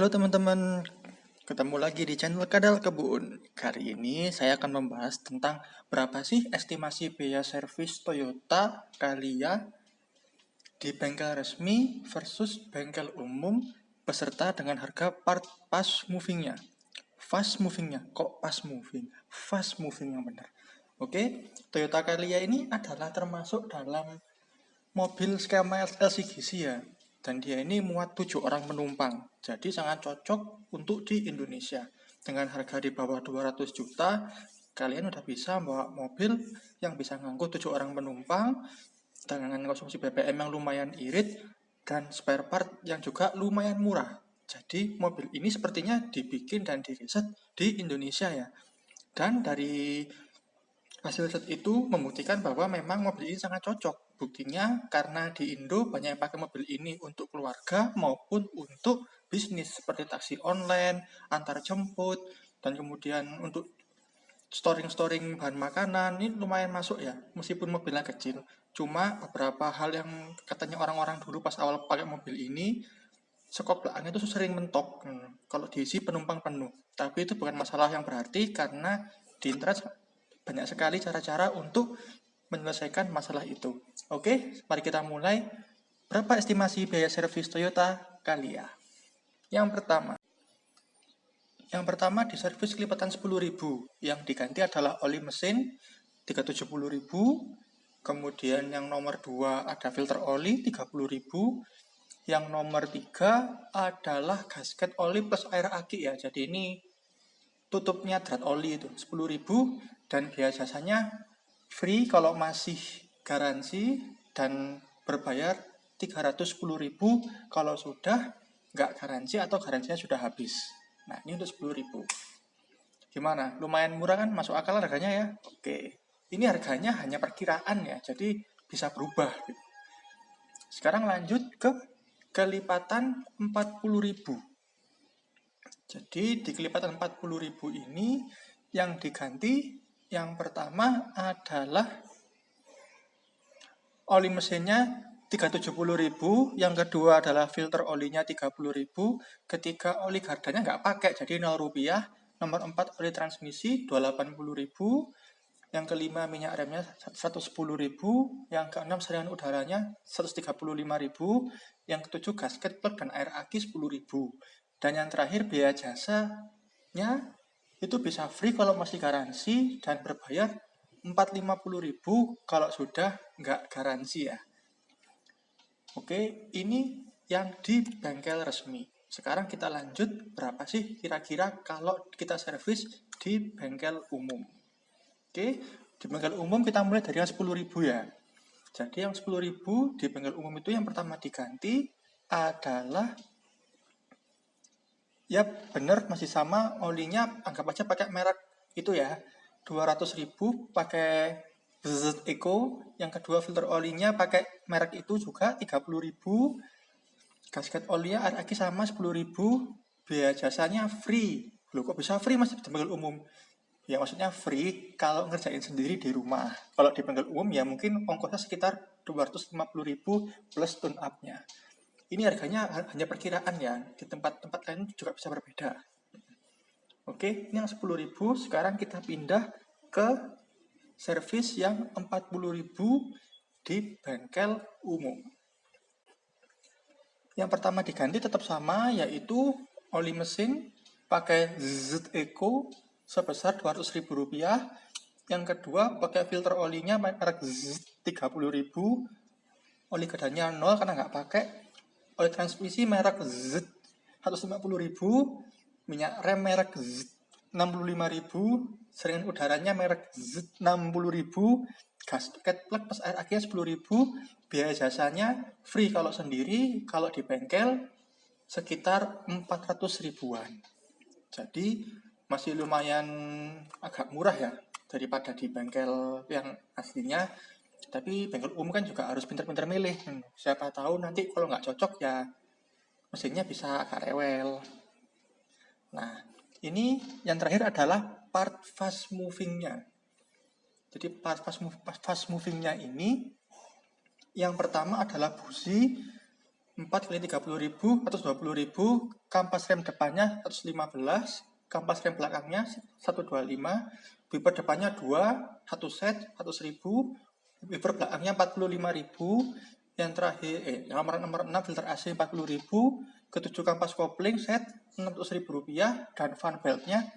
Halo teman-teman, ketemu lagi di channel Kadal Kebun. Kali ini saya akan membahas tentang berapa sih estimasi biaya servis Toyota Calya di bengkel resmi versus bengkel umum beserta dengan harga part fast movingnya. Kok fast moving? Fast moving yang benar. Oke, Toyota Calya ini adalah termasuk dalam mobil skema LCGC ya. Dan dia ini muat 7 orang penumpang. Jadi sangat cocok untuk di Indonesia. Dengan harga di bawah 200 juta, kalian udah bisa bawa mobil yang bisa ngangkut 7 orang penumpang dengan konsumsi BBM yang lumayan irit dan spare part yang juga lumayan murah. Jadi mobil ini sepertinya dibikin dan diriset di Indonesia ya. Dan dari hasil riset itu membuktikan bahwa memang mobil ini sangat cocok. Buktinya karena di Indo banyak yang pakai mobil ini untuk keluarga maupun untuk bisnis seperti taksi online, antar jemput, dan kemudian untuk storing bahan makanan ini lumayan masuk ya, meskipun mobilnya kecil. Cuma beberapa hal yang katanya orang-orang dulu pas awal pakai mobil ini, sekoplaannya itu sering mentok kalau diisi penumpang penuh. Tapi itu bukan masalah yang berarti karena di internet banyak sekali cara-cara untuk menyelesaikan masalah itu. Oke, mari kita mulai. Berapa estimasi biaya servis Toyota Calya? Yang pertama di servis kelipatan 10.000. Yang diganti adalah oli mesin 370.000. Kemudian yang nomor 2 ada filter oli 30.000. Yang nomor 3 adalah gasket oli plus air aki ya. Jadi ini tutupnya drat oli itu 10.000 dan biaya jasanya free kalau masih garansi dan berbayar 310.000 kalau sudah nggak garansi atau garansinya sudah habis. Nah ini untuk 10.000. Gimana? Lumayan murah kan? Masuk akal harganya ya? Oke. Ini harganya hanya perkiraan ya, jadi bisa berubah. Sekarang lanjut ke kelipatan 40.000. Jadi di kelipatan 40.000 ini yang diganti yang pertama adalah oli mesinnya 370.000, yang kedua adalah filter olinya 30.000, ketiga oli gardanya nggak pakai jadi 0 rupiah, nomor 4 oli transmisi 280.000, yang kelima minyak remnya 110.000, yang keenam saringan udaranya 135.000, yang ketujuh gasket plug dan air aki 10.000. Dan yang terakhir biaya jasanya itu bisa free kalau masih garansi dan berbayar 450.000 kalau sudah nggak garansi ya. Oke, ini yang di bengkel resmi. Sekarang kita lanjut berapa sih kira-kira kalau kita servis di bengkel umum. Oke, di bengkel umum kita mulai dari yang 10.000 ya. Jadi yang 10.000 di bengkel umum itu yang pertama diganti adalah ya benar masih sama olinya, anggap aja pakai merek itu ya. 200.000 pakai BZ Eco, yang kedua filter olinya pakai merek itu juga 30.000. Gasket olinya air aki sama 10.000, biaya jasanya free. Loh kok bisa free Mas di bengkel umum? Ya maksudnya free kalau ngerjain sendiri di rumah. Kalau di bengkel umum ya mungkin ongkosnya sekitar 250.000 plus tune up-nya. Ini harganya hanya perkiraan ya, di tempat-tempat lain juga bisa berbeda. Oke, ini yang 10.000, sekarang kita pindah ke servis yang 40.000 di bengkel umum. Yang pertama diganti tetap sama, yaitu oli mesin pakai ZZ Eco sebesar Rp200.000. Yang kedua pakai filter olinya merek ZZ 30.000, oli gardanya 0 karena nggak pakai. Oli transmisi merek Z 150.000, minyak rem merek Z 65.000, saringan udaranya merek Z 60.000, gasket plug plus air aki 10.000, biaya jasanya free kalau sendiri, kalau di bengkel sekitar 400 ribuan. Jadi masih lumayan agak murah ya daripada di bengkel yang aslinya. Tapi bengkel umum kan juga harus pintar-pintar milih. Siapa tahu nanti kalau nggak cocok ya mesinnya bisa agak rewel. Nah, ini yang terakhir adalah part fast movingnya. Jadi part fast movingnya ini yang pertama adalah busi 4 kali 30.000, 120.000, kampas rem depannya 115, kampas rem belakangnya 125, wiper depannya 2, 1 set 100.000, wiper belakangnya 45.000, yang terakhir nomor 6 filter AC 40.000, ketujuh kampas kopling set Rp600.000, dan fan beltnya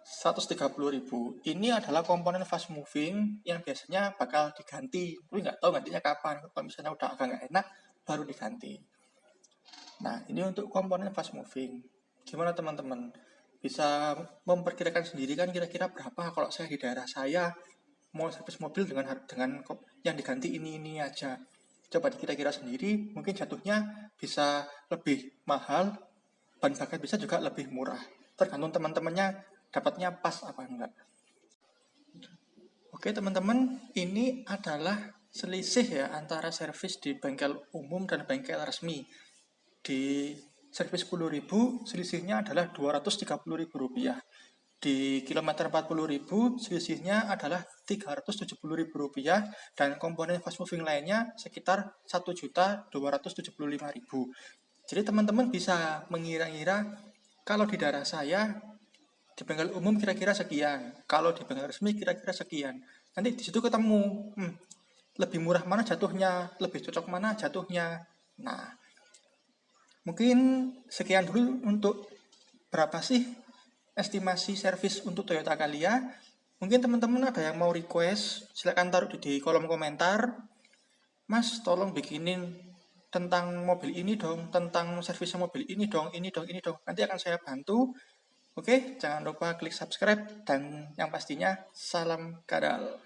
130.000. Ini adalah komponen fast moving yang biasanya bakal diganti, tapi nggak tahu gantinya kapan. Kalau misalnya udah agak nggak enak, baru diganti. Nah, ini untuk komponen fast moving. Gimana teman-teman? Bisa memperkirakan sendiri kan kira-kira berapa kalau saya di daerah saya mau servis mobil dengan yang diganti ini aja. Coba dikira-kira sendiri, mungkin jatuhnya bisa lebih mahal, bahan bakar bisa juga lebih murah. Tergantung teman-temannya dapatnya pas apa enggak. Oke teman-teman, ini adalah selisih ya antara servis di bengkel umum dan bengkel resmi. Di servis 10.000 selisihnya adalah Rp230.000. Di kilometer 40.000 selisihnya adalah Rp370.000, dan komponen fast moving lainnya sekitar Rp1.275.000. Jadi teman-teman bisa mengira-ngira kalau di daerah saya di bengkel umum kira-kira sekian, kalau di bengkel resmi kira-kira sekian. Nanti di situ ketemu lebih murah mana jatuhnya, lebih cocok mana jatuhnya. Nah, mungkin sekian dulu untuk berapa sih estimasi servis untuk Toyota Calya. Mungkin teman-teman ada yang mau request, silakan taruh di kolom komentar. Mas, tolong bikinin tentang mobil ini dong, tentang servisnya mobil ini dong. Nanti akan saya bantu. Oke, jangan lupa klik subscribe, dan yang pastinya salam kadal.